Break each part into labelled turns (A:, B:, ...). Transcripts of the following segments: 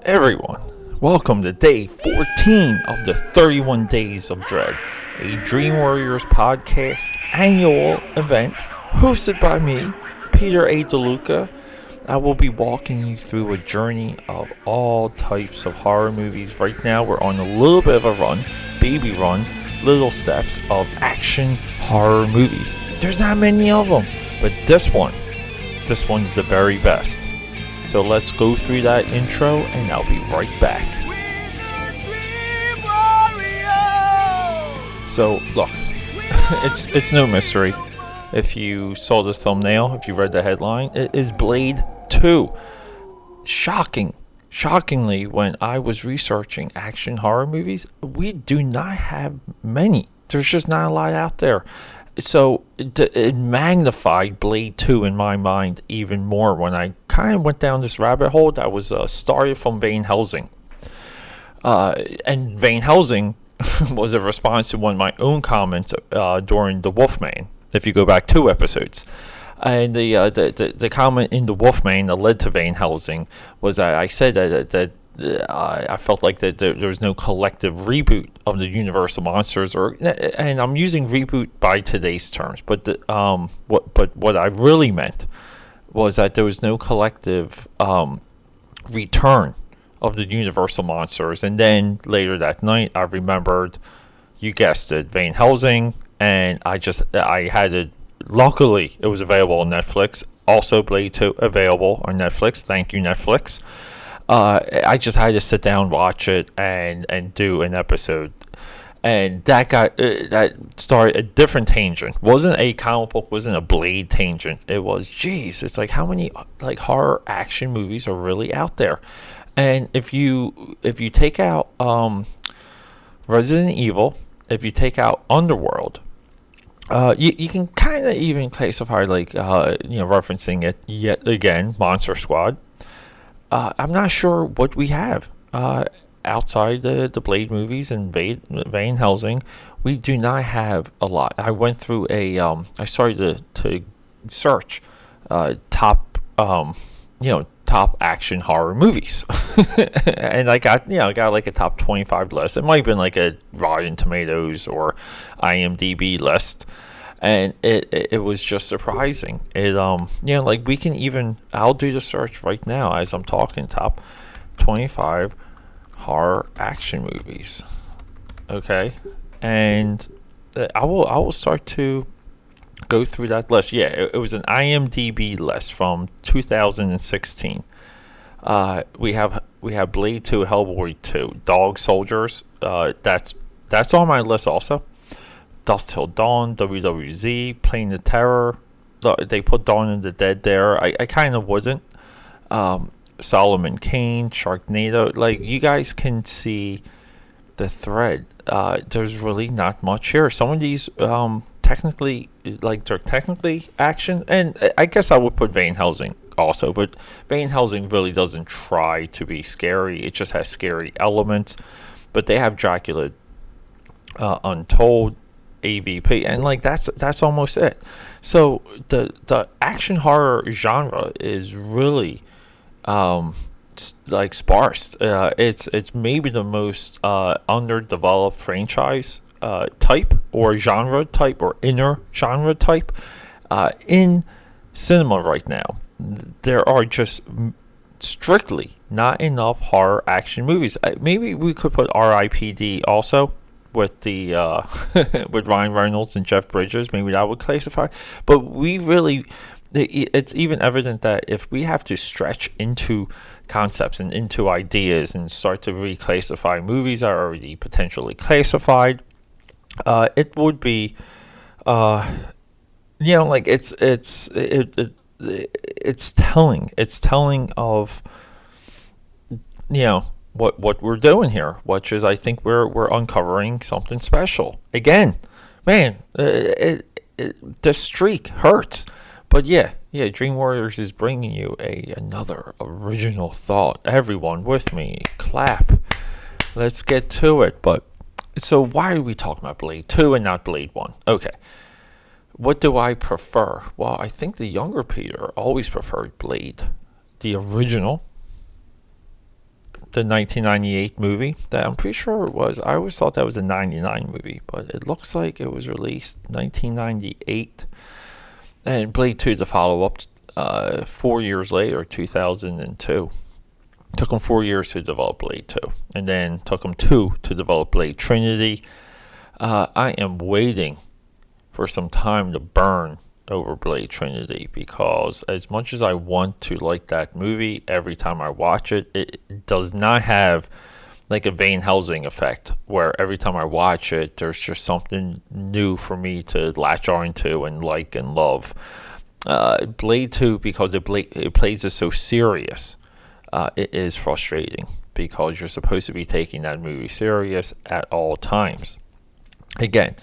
A: Everyone, welcome to day 14 of the 31 Days of Dread, a Dream Warriors podcast annual event hosted by me, Peter A. DeLuca. I will be walking you through a journey of all types of horror movies. Right now, we're on a little bit of a run, baby run, little steps of action horror movies. There's not many of them, but this one's the very best. So let's go through that intro and I'll be right back. So look, it's no mystery. If you saw this thumbnail, if you read the headline, it is Blade 2. Shockingly, when I was researching action horror movies, we do not have many. There's just not a lot out there. So it magnified Blade 2 in my mind even more when I kind of went down this rabbit hole that was started from Van Helsing. And Van Helsing was a response to one of my own comments during The Wolfman, if you go back 2 episodes. And the comment in The Wolfman that led to Van Helsing was that I said that I felt like that there was no collective reboot of the Universal monsters, and I'm using reboot by today's terms, but what I really meant was that there was no collective return of the Universal monsters. And then later that night, I remembered, you guessed it, Van Helsing, and I had it. Luckily, it was available on Netflix. Also, Blade 2 available on Netflix. Thank you, Netflix. I just had to sit down, watch it, and do an episode, and that started a different tangent. Wasn't a comic book, wasn't a Blade tangent. It was, geez, it's like how many like horror action movies are really out there, and if you take out Resident Evil, if you take out Underworld, you can kind of even classify referencing it yet again, Monster Squad. I'm not sure what we have outside the Blade movies and Van Helsing. We do not have a lot. I went through I started to search top action horror movies, and I got like a top 25 list. It might have been like a Rotten Tomatoes or IMDb list. And it was just surprising. We can even, I'll do the search right now as I'm talking, top 25 horror action movies. Okay, and I will start to go through that list. Yeah, it was an IMDb list from 2016. We have Blade 2, Hellboy 2, Dog Soldiers. That's on my list also. Dusk Till Dawn, WWZ, Plane of Terror. They put Dawn of the Dead there. I kind of wouldn't. Solomon Kane, Sharknado. Like, you guys can see the thread. There's really not much here. Some of these they're technically action. And I guess I would put Van Helsing also. But Van Helsing really doesn't try to be scary. It just has scary elements. But they have Dracula Untold, AVP, and that's almost it. So the action horror genre is really sparse. It's maybe the most underdeveloped franchise type or genre type or inner genre type in cinema right now. There are just strictly not enough horror action movies. Maybe we could put R.I.P.D. also with the with Ryan Reynolds and Jeff Bridges. Maybe that would classify. But it's even evident that if we have to stretch into concepts and into ideas and start to reclassify movies that are already potentially classified, it would be it's telling of what we're doing here, which is, I think we're uncovering something special again. Man, the streak hurts, but yeah, Dream Warriors is bringing you another original thought. Everyone with me, clap. Let's get to it. But so why are we talking about Blade 2 and not Blade 1? Okay, what do I prefer? Well, I think the younger Peter always preferred Blade, the original. the 1998 movie that I'm pretty sure it was. I always thought that was a 99 movie, but it looks like it was released 1998. And Blade 2, the follow up, 4 years later, 2002. Took them 4 years to develop Blade 2, and then took them 2 to develop Blade Trinity. I am waiting for some time to burn over Blade Trinity, because as much as I want to like that movie, every time I watch it, it does not have like a Van Helsing effect, where every time I watch it, there's just something new for me to latch on to and like and love. Blade 2, because it plays it so serious, it is frustrating, because you're supposed to be taking that movie serious at all times. Again,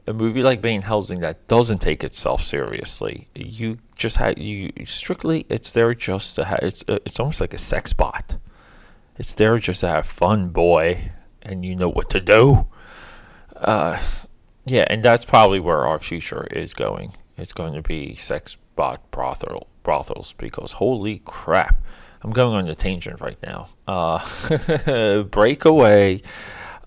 A: a movie like Van Helsing that doesn't take itself seriously, you just have strictly, it's there just to have, it's almost like a sex bot. It's there just to have fun, boy, and you know what to do. Yeah, and that's probably where our future is going. It's going to be sex bot brothels, because holy crap, I'm going on a tangent right now. Breakaway.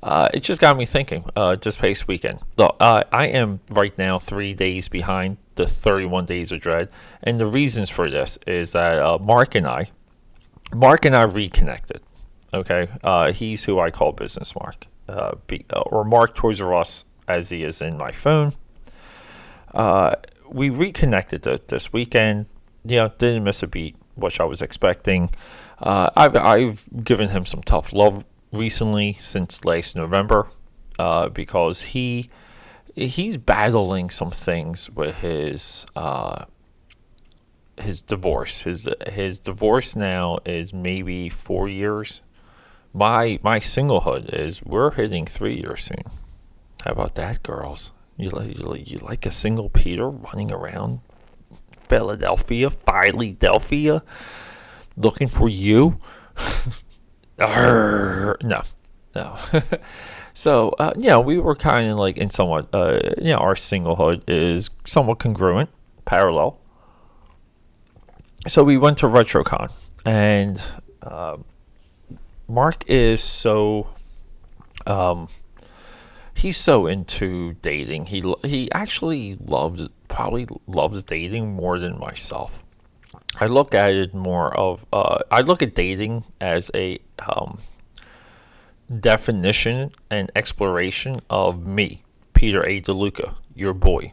A: It just got me thinking, this past weekend. Look, I am right now 3 days behind the 31 Days of Dread. And the reasons for this is that Mark and I reconnected. Okay? He's who I call Business Mark. Or Mark Toys R Us, as he is in my phone. We reconnected this weekend. Yeah, didn't miss a beat, which I was expecting. I've given him some tough love recently, since last November, because he's battling some things with his divorce. His divorce now is maybe 4 years. My singlehood is, we're hitting 3 years soon. How about that, girls? You like a single Peter running around Philadelphia, looking for you? No. So, we were kind of like in somewhat, our singlehood is somewhat congruent, parallel. So we went to RetroCon, and Mark is so, he's so into dating. He actually probably loves dating more than myself. I look at it more of, I look at dating as a definition and exploration of me, Peter A. DeLuca, your boy.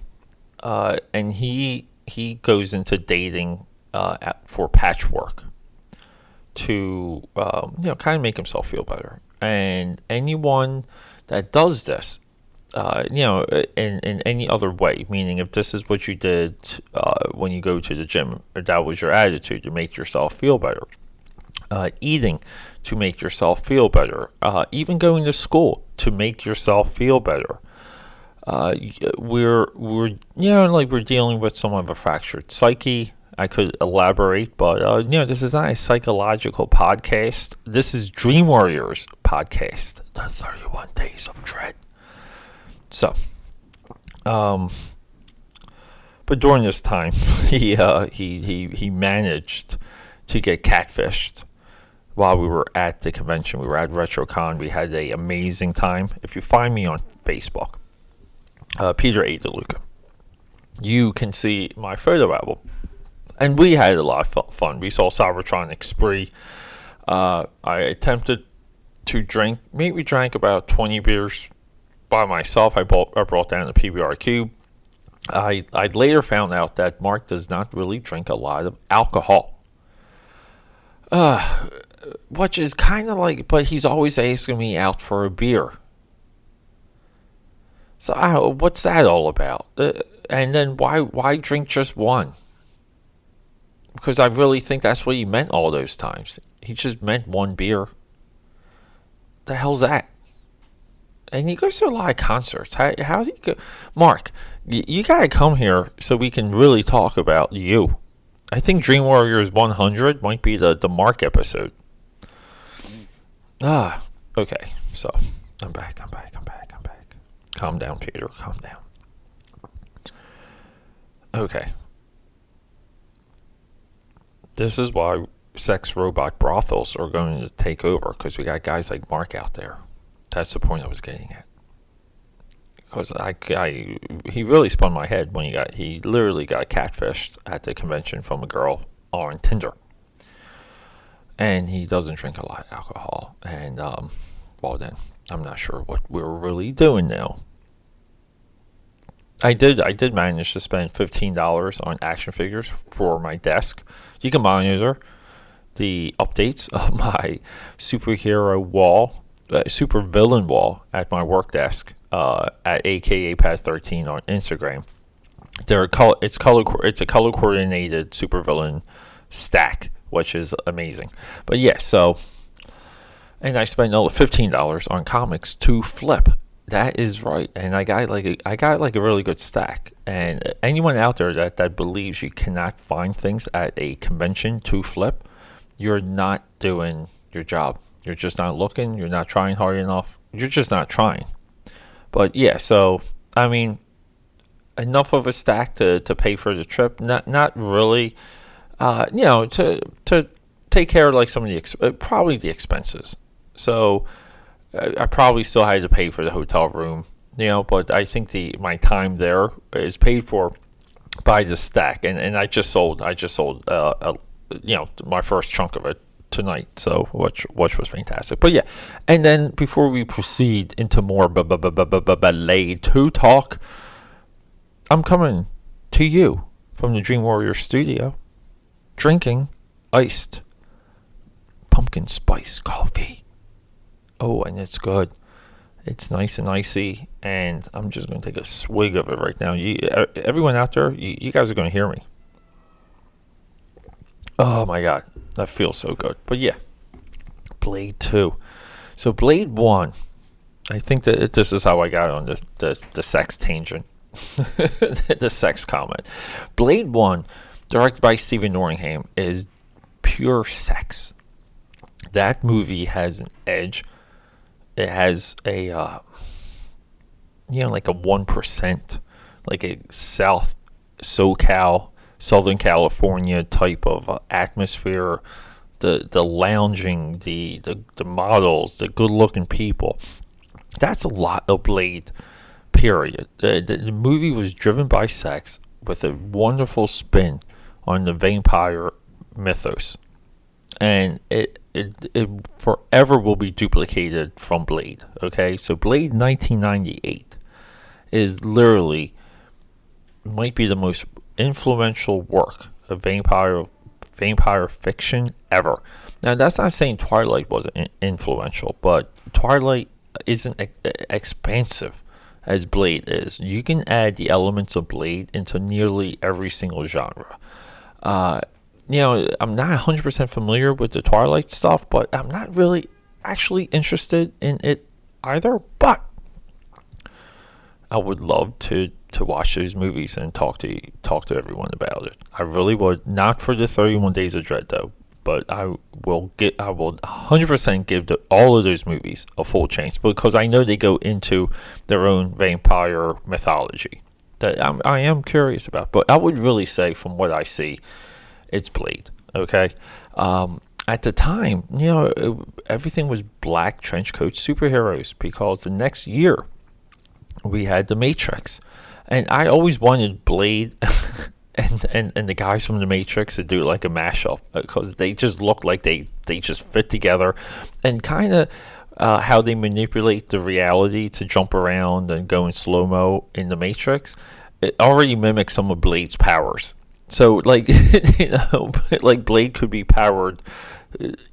A: And he goes into dating for patchwork to, kind of make himself feel better. And anyone that does this, in any other way, meaning if this is what you did when you go to the gym, or that was your attitude to make yourself feel better, eating to make yourself feel better, even going to school to make yourself feel better, we're dealing with somewhat of a fractured psyche. I could elaborate, but this is not a psychological podcast. This is Dream Warriors podcast, the 31 Days of Dread. So, but during this time, he managed to get catfished while we were at the convention. We were at RetroCon. We had an amazing time. If you find me on Facebook, Peter A. DeLuca, you can see my photo album. And we had a lot of fun. We saw Cybertronic Spree. I attempted to drink. Maybe we drank about 20 beers by myself. I brought down the PBR Cube. I later found out that Mark does not really drink a lot of alcohol. Which is kind of like, but he's always asking me out for a beer. So what's that all about? And then why drink just one? Because I really think that's what he meant all those times. He just meant one beer. The hell's that? And he goes to a lot of concerts. How do you go? Mark, you gotta come here so we can really talk about you. I think Dream Warriors 100 might be the Mark episode. Okay. So, I'm back. Calm down, Peter. Calm down. Okay. This is why sex robot brothels are going to take over because we got guys like Mark out there. That's the point I was getting at. Because he really spun my head when he literally got catfished at the convention from a girl on Tinder. And he doesn't drink a lot of alcohol. And, well then, I'm not sure what we're really doing now. I did manage to spend $15 on action figures for my desk. You can monitor the updates of my superhero wall, super villain wall at my work desk at AKAPAD 13 on Instagram. It's a color coordinated supervillain stack, which is amazing. But yeah, so, and I spent another $15 on comics to flip. That is right, and I got like a really good stack. And anyone out there that believes you cannot find things at a convention to flip, you're not doing your job. You're just not looking. You're not trying hard enough. You're just not trying. But yeah, so I mean, enough of a stack to pay for the trip. Not really. To take care of like some of the probably the expenses. So I probably still had to pay for the hotel room, but I think my time there is paid for by the stack, and I just sold my first chunk of it tonight, so which was fantastic. But yeah, and then before we proceed into more Blade 2 talk, I'm coming to you from the Dream Warrior studio, drinking iced pumpkin spice coffee. Oh, and it's good. It's nice and icy, and I'm just going to take a swig of it right now. Everyone out there, you guys are going to hear me. Oh my God, that feels so good. But yeah, Blade 2. So Blade 1, I think that this is how I got on the sex tangent, the sex comment. Blade 1, directed by Stephen Norringham, is pure sex. That movie has an edge. It has a, like a 1%, like a Southern California type of atmosphere. The lounging, the models, the good-looking people. That's a lot of Blade, period. The movie was driven by sex with a wonderful spin on the vampire mythos. And it forever will be duplicated from Blade. Okay, so Blade 1998 is literally might be the most influential work of vampire fiction ever. Now that's not saying Twilight wasn't influential, but Twilight isn't expansive as Blade is. You can add the elements of Blade into nearly every single genre. I'm not 100% familiar with the Twilight stuff, but I'm not really actually interested in it either. But I would love to watch those movies and talk to everyone about it. I really would. Not for the 31 Days of Dread though, but I will 100% give all of those movies a full chance because I know they go into their own vampire mythology that I am curious about. But I would really say, from what I see, it's Blade. Okay. At the time, everything was black trench coat superheroes because the next year we had The Matrix, and I always wanted Blade and the guys from The Matrix to do like a mashup because they just look like they just fit together, and kind of how they manipulate the reality to jump around and go in slow-mo in The Matrix. It already mimics some of Blade's powers. So, like, like Blade could be powered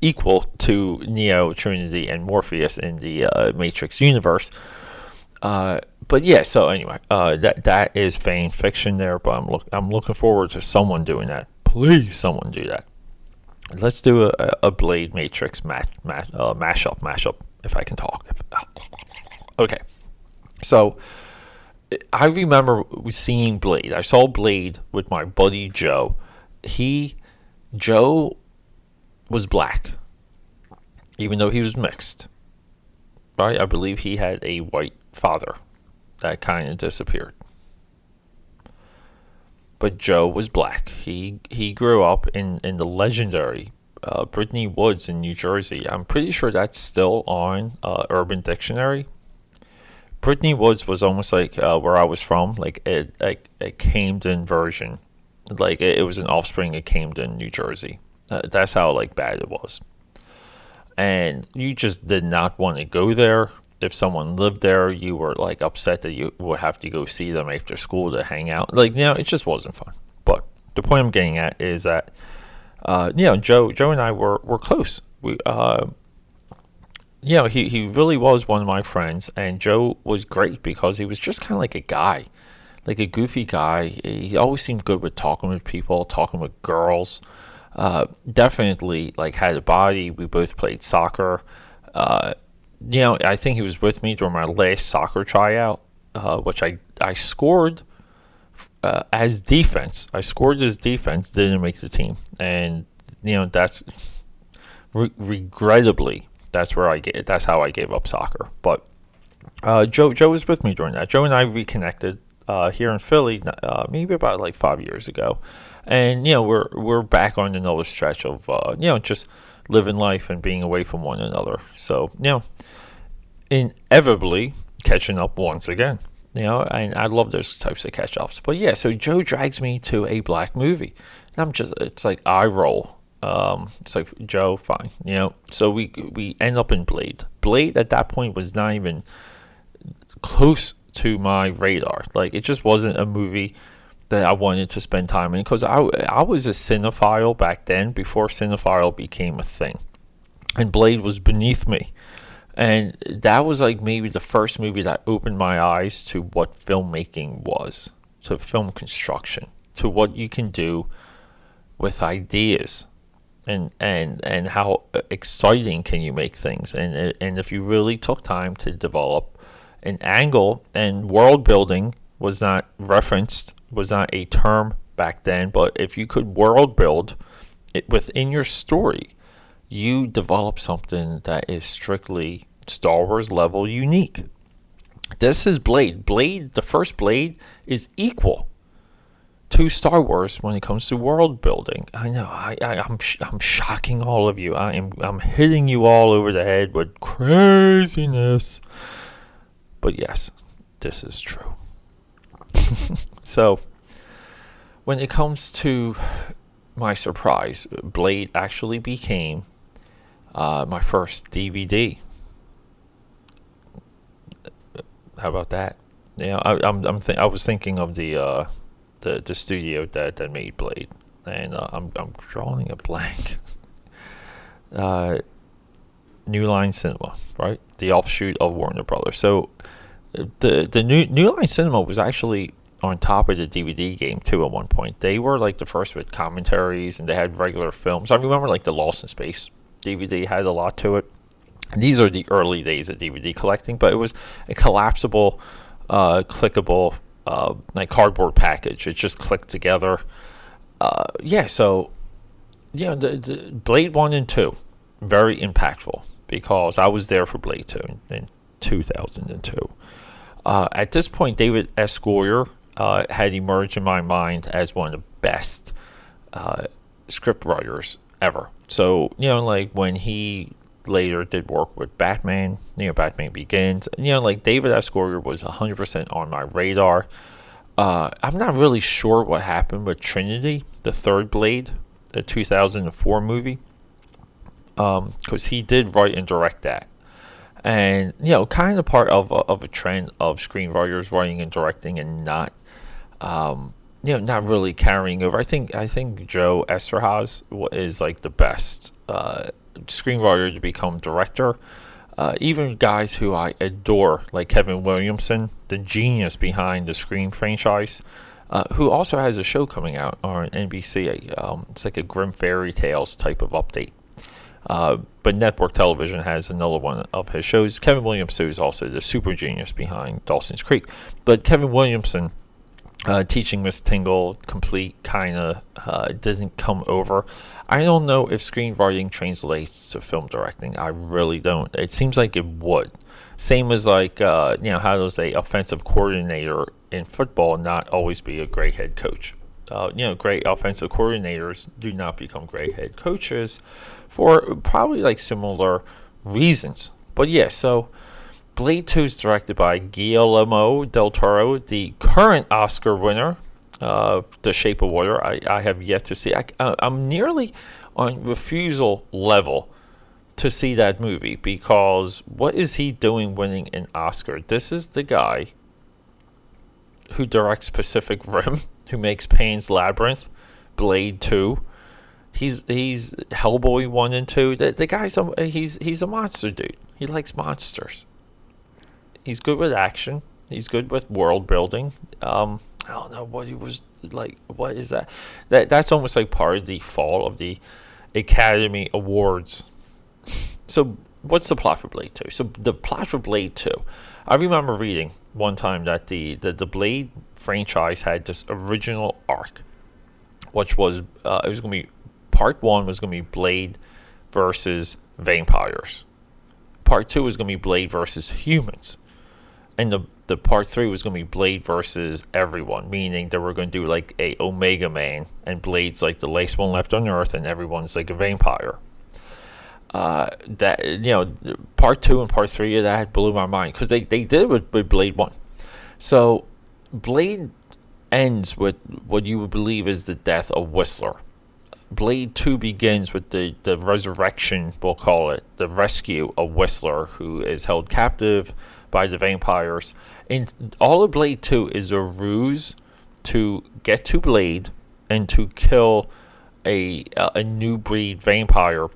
A: equal to Neo, Trinity, and Morpheus in the Matrix universe. But yeah, so anyway, that is fan fiction there. But I'm looking forward to someone doing that. Please, someone do that. Let's do a Blade Matrix mashup if I can talk. Okay, so I remember seeing Blade. I saw Blade with my buddy Joe. Joe was black, even though he was mixed. Right? I believe he had a white father that kind of disappeared. But Joe was black. He grew up in the legendary Brittany Woods in New Jersey. I'm pretty sure that's still on Urban Dictionary. Brittany Woods was almost like where I was from, like a Camden version. Like it was an offspring of Camden, New Jersey. That's how like bad it was. And you just did not want to go there. If someone lived there, you were like upset that you would have to go see them after school to hang out. Like, it just wasn't fun. But the point I'm getting at is that, Joe and I were close. He really was one of my friends, and Joe was great because he was just kind of like a guy, like a goofy guy. He always seemed good with talking with people, talking with girls. Definitely like had a body. We both played soccer. I think he was with me during my last soccer tryout, which I scored as defense. I scored as defense, didn't make the team, and that's regrettably that's how I gave up soccer. But Joe was with me during that. Joe and I reconnected here in Philly, maybe about like 5 years ago, and we're back on another stretch of just living life and being away from one another. So inevitably catching up once again. And I love those types of catch ups. But yeah, so Joe drags me to a black movie, and it's like eye roll. It's like, Joe, fine, So we end up in Blade. Blade at that point was not even close to my radar. Like, it just wasn't a movie that I wanted to spend time in, because I was a cinephile back then, before cinephile became a thing, and Blade was beneath me. And that was like maybe the first movie that opened my eyes to what filmmaking was, to film construction, to what you can do with ideas, and how exciting can you make things, and if you really took time to develop an angle. And world building was not referenced, was not a term back then, but if you could world build it within your story, you develop something that is strictly Star Wars level unique. This is Blade. The first Blade is equal to Star Wars when it comes to world building. I know I'm shocking all of you. I'm hitting you all over the head with craziness. But yes, this is true. So when it comes to my surprise, Blade actually became my first DVD. How about that? I was thinking of the studio that made Blade, and I'm drawing a blank. New Line Cinema, right? The offshoot of Warner Brothers. So the New Line Cinema was actually on top of the DVD game too at one point. They were like the first with commentaries, and they had regular films. I remember like the Lost in Space DVD had a lot to it. And these are the early days of DVD collecting, but it was a collapsible, clickable, like cardboard package. It just clicked together. The Blade 1 and 2, very impactful, because I was there for Blade 2 in 2002. At this point, David S. Goyer had emerged in my mind as one of the best script writers ever. So, like when he later did work with Batman, Batman Begins, like David S. Goyer was 100% on my radar. I'm not really sure what happened with Trinity, the third Blade, the 2004 movie, because he did write and direct that. And, kind of part of a trend of screenwriters writing and directing and not, not really carrying over. I think Joe Esterhaz is like the best screenwriter to become director. Even guys who I adore, like Kevin Williamson, the genius behind the Scream franchise, who also has a show coming out on NBC. It's like a Grim Fairy Tales type of update. But network television has another one of his shows. Kevin Williamson is also the super genius behind Dawson's Creek. But Kevin Williamson, Teaching Miss Tingle, complete, kind of didn't come over. I don't know if screenwriting translates to film directing. I really don't. It seems like it would. Same as like, how does a offensive coordinator in football not always be a great head coach? great offensive coordinators do not become great head coaches for probably like similar reasons. But yeah, so Blade 2 is directed by Guillermo del Toro, the current Oscar winner of The Shape of Water. I have yet to see. I'm nearly on refusal level to see that movie, because what is he doing winning an Oscar? This is the guy who directs Pacific Rim, who makes Pan's Labyrinth, Blade 2. He's Hellboy 1 and 2. The guy's he's a monster dude. He likes monsters. He's good with action. He's good with world building. I don't know what he was like. What is that? That's almost like part of the fall of the Academy Awards. So what's the plot for Blade 2? So the plot for Blade 2, I remember reading one time that the Blade franchise had this original arc, which was it was going to be part 1 was going to be Blade versus vampires. Part 2 was going to be Blade versus humans. And the part 3 was going to be Blade versus everyone, meaning they were going to do like a Omega Man, and Blade's like the last one left on Earth, and everyone's like a vampire. Part 2 and part 3 of that blew my mind, because they did it with Blade 1. So Blade ends with what you would believe is the death of Whistler. Blade 2 begins with the resurrection, we'll call it, the rescue of Whistler, who is held captive by the vampires. And all of Blade 2 is a ruse to get to Blade and to kill a new breed vampire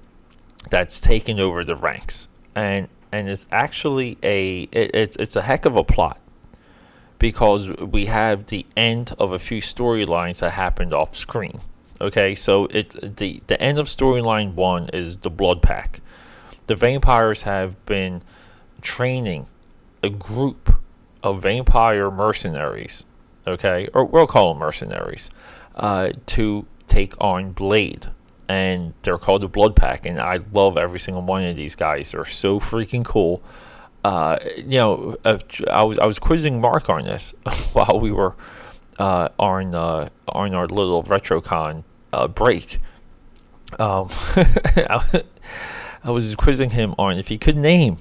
A: that's taken over the ranks. And it's actually it's a heck of a plot, because we have the end of a few storylines that happened off screen. Okay, so the end of storyline 1 is the Blood Pack. The vampires have been training a group of vampire mercenaries, okay, or we'll call them mercenaries, to take on Blade. And they're called the Blood Pack, and I love every single one of these guys. They're so freaking cool. I was quizzing Mark on this while we were on our little RetroCon break. I was quizzing him on if he could name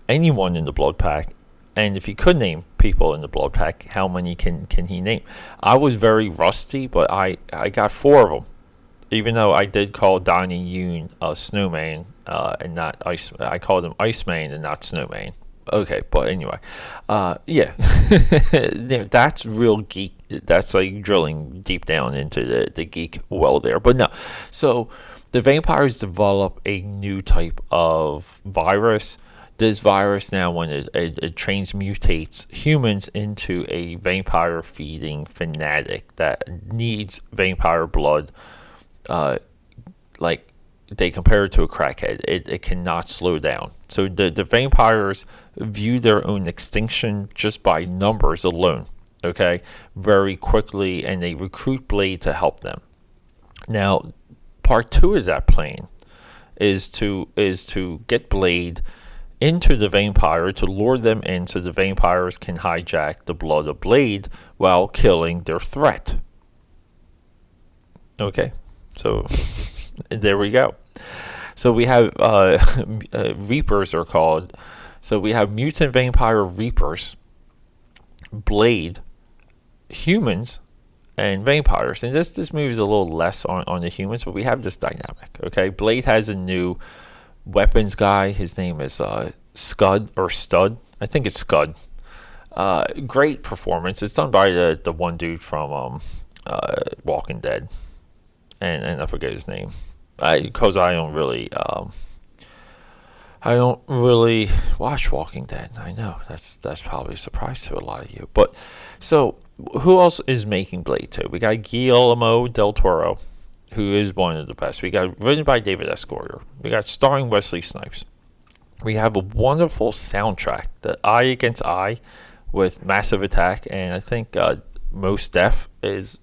A: anyone in the Blood Pack, and if he could name people in the Blood Pack, how many can he name? I was very rusty, but I got 4 of them. Even though I did call Donnie Yoon a snowman and not ice, I called him Iceman and not Snowman. Okay, but anyway, yeah, that's real geek. That's like drilling deep down into the geek well there. But no, so the vampires develop a new type of virus. This virus now, when it transmutates humans into a vampire feeding fanatic that needs vampire blood. Like they compare it to a crackhead. It cannot slow down. So the vampires view their own extinction just by numbers alone, okay, very quickly, and they recruit Blade to help them. Now, part 2 of that plan is to get Blade into the vampire, to lure them in so the vampires can hijack the blood of Blade while killing their threat. Okay. So there we go. So we have Reapers are called. So we have mutant vampire Reapers, Blade, humans, and vampires. And this movie is a little less on the humans, but we have this dynamic. Okay, Blade has a new weapons guy. His name is Scud or Stud. I think it's Scud. Great performance. It's done by the one dude from Walking Dead. And I forget his name, because I don't really watch Walking Dead. I know that's probably a surprise to a lot of you. But so who else is making Blade 2? We got Guillermo del Toro, who is one of the best. We got written by David S. Goyer. We got starring Wesley Snipes. We have a wonderful soundtrack, the Eye Against Eye, with Massive Attack, and I think Mos Def is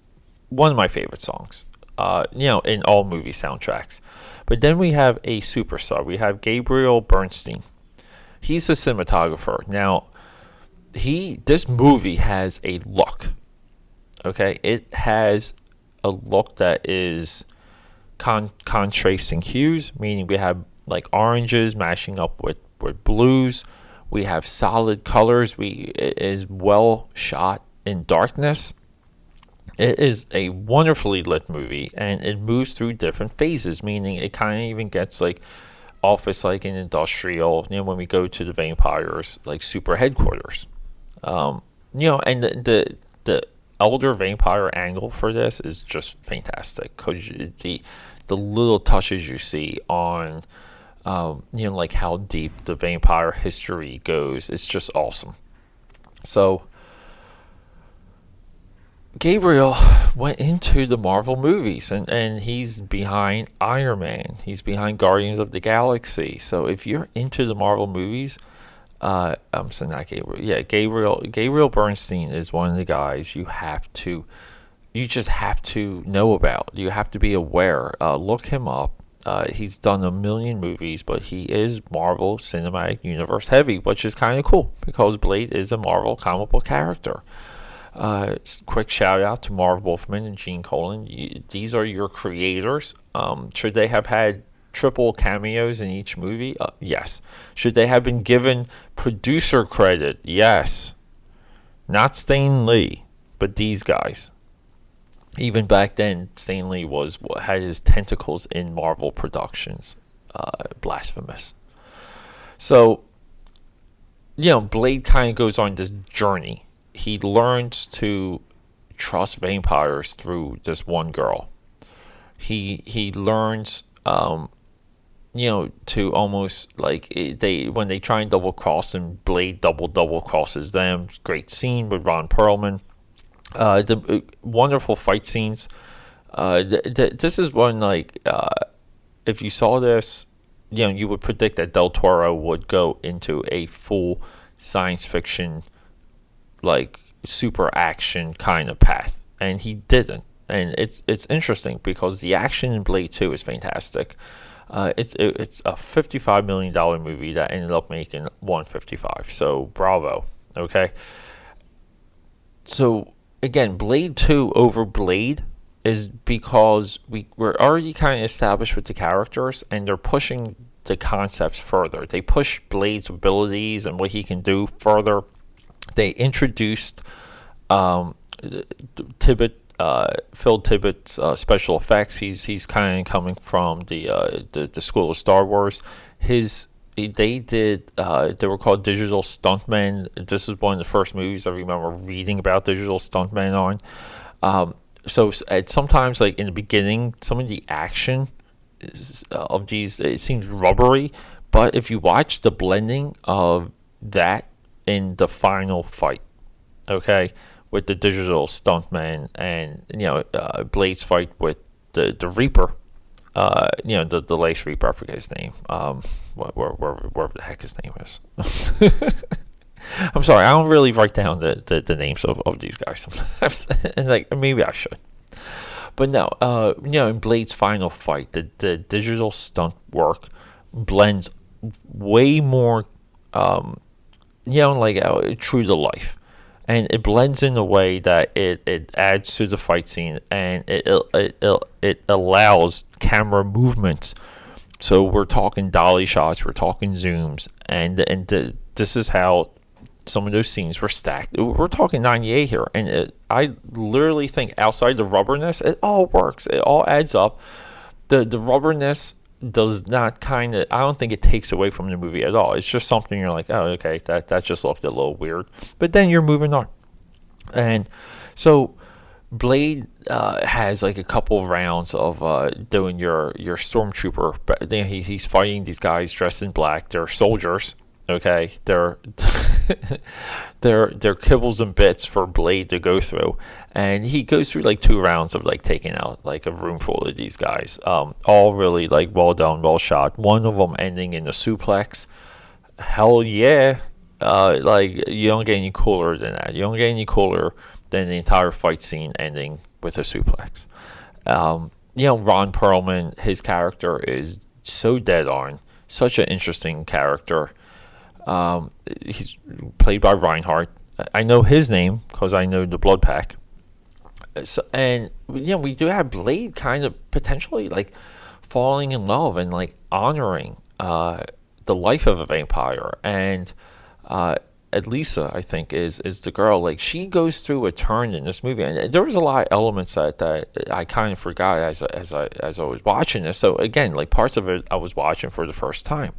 A: one of my favorite songs. In all movie soundtracks. But then we have a superstar. We have Gabriel Bernstein. He's a cinematographer. Now, this movie has a look. Okay? It has a a look that is contrasting hues, meaning we have like oranges mashing up with blues. We have solid colors. It is well shot in darkness. It is a wonderfully lit movie, and it moves through different phases, meaning it kind of even gets like office like an industrial, when we go to the vampires like super headquarters. And the elder vampire angle for this is just fantastic, because the little touches you see on like how deep the vampire history goes, it's just awesome. So Gabriel went into the Marvel movies, and he's behind Iron Man. He's behind Guardians of the Galaxy. So if you're into the Marvel movies, I'm sorry, not Gabriel. Yeah, Gabriel Bernstein is one of the guys you just have to know about. You have to be aware. Look him up. He's done a million movies, but he is Marvel Cinematic Universe heavy, which is kind of cool, because Blade is a Marvel comic book character. Quick shout out to Marv Wolfman and Gene Colan. These are your creators. Should they have had triple cameos in each movie? Yes. Should they have been given producer credit? Yes. Not Stan Lee, but these guys. Even back then, Stan Lee had his tentacles in Marvel Productions. Blasphemous. So, Blade kind of goes on this journey. He learns to trust vampires through this one girl. He learns, to almost like when they try and double cross him, Blade double crosses them. Great scene with Ron Perlman. The wonderful fight scenes. This is one, like, if you saw this, you would predict that Del Toro would go into a full science fiction, like, super action kind of path, and he didn't. And it's interesting, because the action in Blade 2 is fantastic. It's a $55 million movie that ended up making $155. So bravo. Okay. So again, Blade 2 over Blade is because we're already kind of established with the characters, and they're pushing the concepts further. They push Blade's abilities and what he can do further. They introduced Phil Tippett's special effects. He's kind of coming from the school of Star Wars. They were called digital stuntmen. This is one of the first movies I remember reading about digital stuntmen on. So sometimes, like in the beginning, some of the action of these, it seems rubbery, but if you watch the blending of that in the final fight, okay, with the digital stuntman and Blade's fight with the Reaper, the Lace Reaper, I forget his name, wherever the heck his name is. I'm sorry, I don't really write down the names of these guys sometimes. And like, maybe I should. But no, in Blade's final fight, the digital stunt work blends way more, true to life. And it blends in a way that it adds to the fight scene, and it allows camera movements. So we're talking dolly shots, we're talking zooms, and this is how some of those scenes were stacked. We're talking 98 here, and I literally think outside the rubberness, it all works. It all adds up. The rubberness does not I don't think it takes away from the movie at all. It's just something you're like, oh, okay, that just looked a little weird. But then you're moving on. And so Blade has like a couple of rounds of doing your stormtrooper. But he's fighting these guys dressed in black. They're soldiers. Okay, they're kibbles and bits for Blade to go through, and he goes through like 2 rounds of like taking out like a room full of these guys. All really like well done, well shot. One of them ending in a suplex. Hell yeah! Like, you don't get any cooler than that. You don't get any cooler than the entire fight scene ending with a suplex. Ron Perlman, his character is so dead on, such an interesting character. He's played by Reinhardt. I know his name because I know the Blood Pack. So, and we do have Blade kind of potentially like falling in love and like honoring the life of a vampire. And Elisa, I think, is the girl. Like, she goes through a turn in this movie, and there was a lot of elements that I kind of forgot as I was watching this. So again, like, parts of it I was watching for the first time.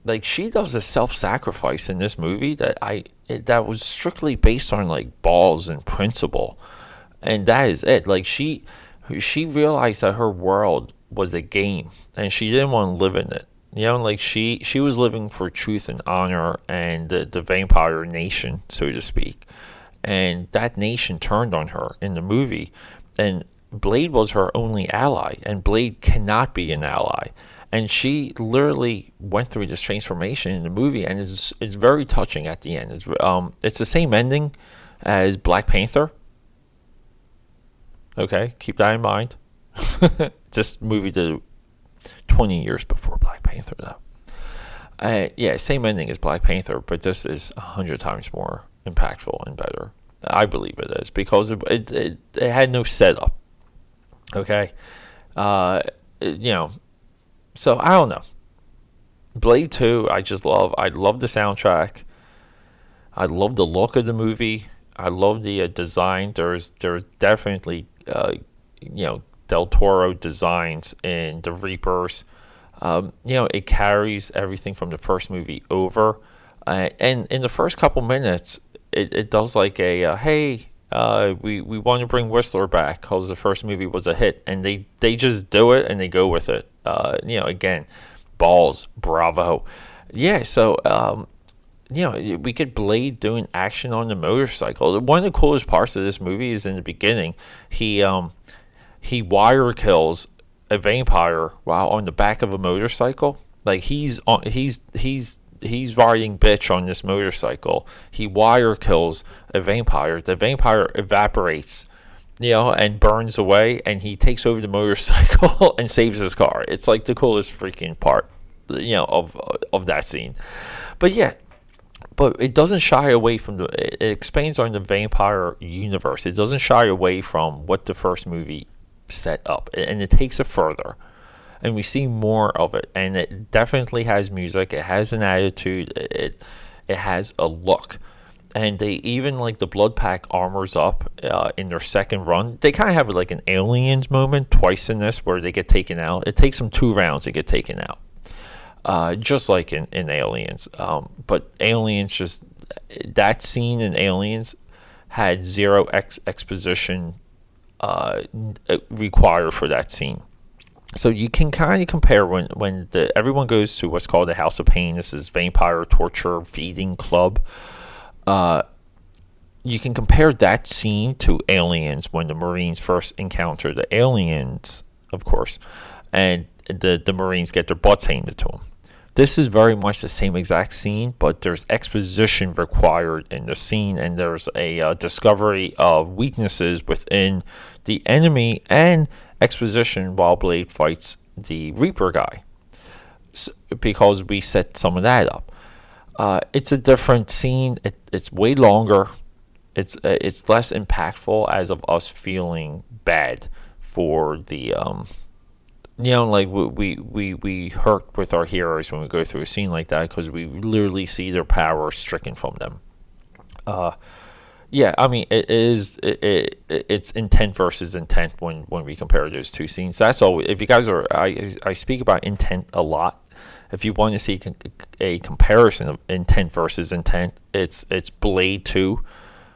A: Like, she does a self-sacrifice in this movie that was strictly based on like balls and principle, and that is it. Like, she realized that her world was a game, and she didn't want to live in it. Like, she was living for truth and honor and the vampire nation, so to speak. And that nation turned on her in the movie. And Blade was her only ally, and Blade cannot be an ally. And she literally went through this transformation in the movie, and it's very touching at the end. It's the same ending as Black Panther. Okay, keep that in mind. This movie did 20 years before Black Panther, though. Yeah, same ending as Black Panther, but this is 100 times more impactful and better. I believe it is, because it had no setup. Okay? So I don't know. Blade 2, I love the soundtrack. I love the look of the movie. I love the design. There's definitely Del Toro designs in the Reapers. It carries everything from the first movie over. And in the first couple minutes, it does like a hey, we want to bring Whistler back because the first movie was a hit, and they just do it and they go with it. Again, balls, bravo. Yeah, so we get Blade doing action on the motorcycle. One of the coolest parts of this movie is in the beginning. He wire kills a vampire while on the back of a motorcycle. Like, he's riding bitch on this motorcycle. He wire kills a vampire. The vampire evaporates, and burns away, and he takes over the motorcycle and saves his car. It's like the coolest freaking part, of that scene. But yeah, but it doesn't shy away from it expands on the vampire universe. It doesn't shy away from what the first movie set up, and it takes it further, and we see more of it. And it definitely has music. It has an attitude. It has a look. And they even, like, the Blood Pack armors up in their second run. They kind of have like an Aliens moment twice in this, where they get taken out. It takes them 2 rounds to get taken out, just like in Aliens. But Aliens, just that scene in Aliens had zero exposition required for that scene. So you can kind of compare when everyone goes to what's called the House of Pain. This is vampire torture feeding club. You can compare that scene to Aliens, when the Marines first encounter the aliens, of course, and the Marines get their butts handed to them. This is very much the same exact scene, but there's exposition required in the scene, and there's a discovery of weaknesses within the enemy, and exposition while Blade fights the Reaper guy, because we set some of that up. It's a different scene. It's way longer. It's less impactful as of us feeling bad for the like we hurt with our heroes when we go through a scene like that, because we literally see their power stricken from them. Yeah, I mean, it's intent versus intent when we compare those two scenes. That's all. If you guys are, I speak about intent a lot. If you want to see a comparison of intent versus intent, it's Blade 2,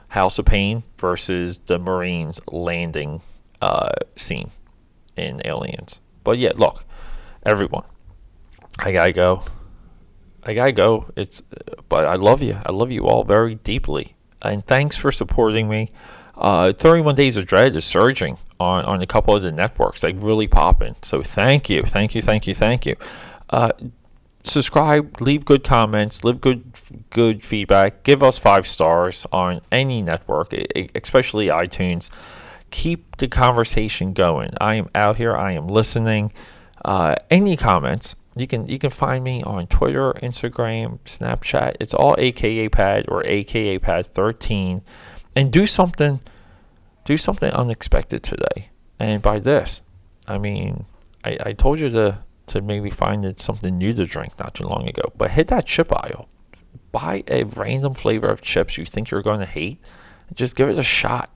A: House of Pain versus the Marines landing scene in Aliens. But yeah, look, everyone, I gotta go. But I love you. I love you all very deeply, and thanks for supporting me. 31 Days of Dread is surging on a couple of the networks, like really popping. So thank you. Subscribe, leave good comments, leave good feedback, give us 5 stars on any network, especially iTunes. Keep the conversation going. I am out here. I am listening. Any comments, you can find me on Twitter, Instagram, Snapchat. It's all AKAPAD or AKAPAD13. And do something do something unexpected today. And by this, I mean, I told you to maybe find it something new to drink not too long ago. But hit that chip aisle. Buy a random flavor of chips you think you're going to hate. And just give it a shot.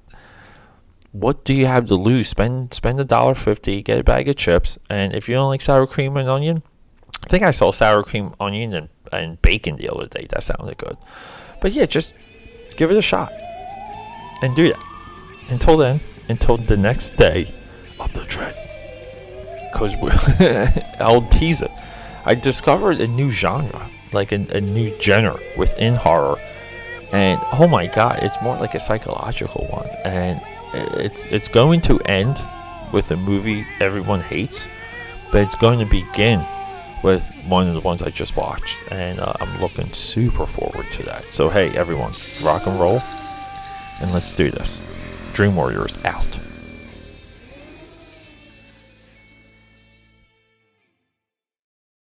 A: What do you have to lose? Spend $1.50, get a bag of chips. And if you don't like sour cream and onion, I think I saw sour cream, onion, and bacon the other day. That sounded good. But yeah, just give it a shot. And do that. Until then, until the next day of the dread. Because I'll tease it. I discovered a new genre, like a new genre within horror. And oh my god, it's more like a psychological one. And it's going to end with a movie everyone hates, but it's going to begin with one of the ones I just watched, and I'm looking super forward to that. So hey everyone, rock and roll, and let's do this. Dream Warriors out.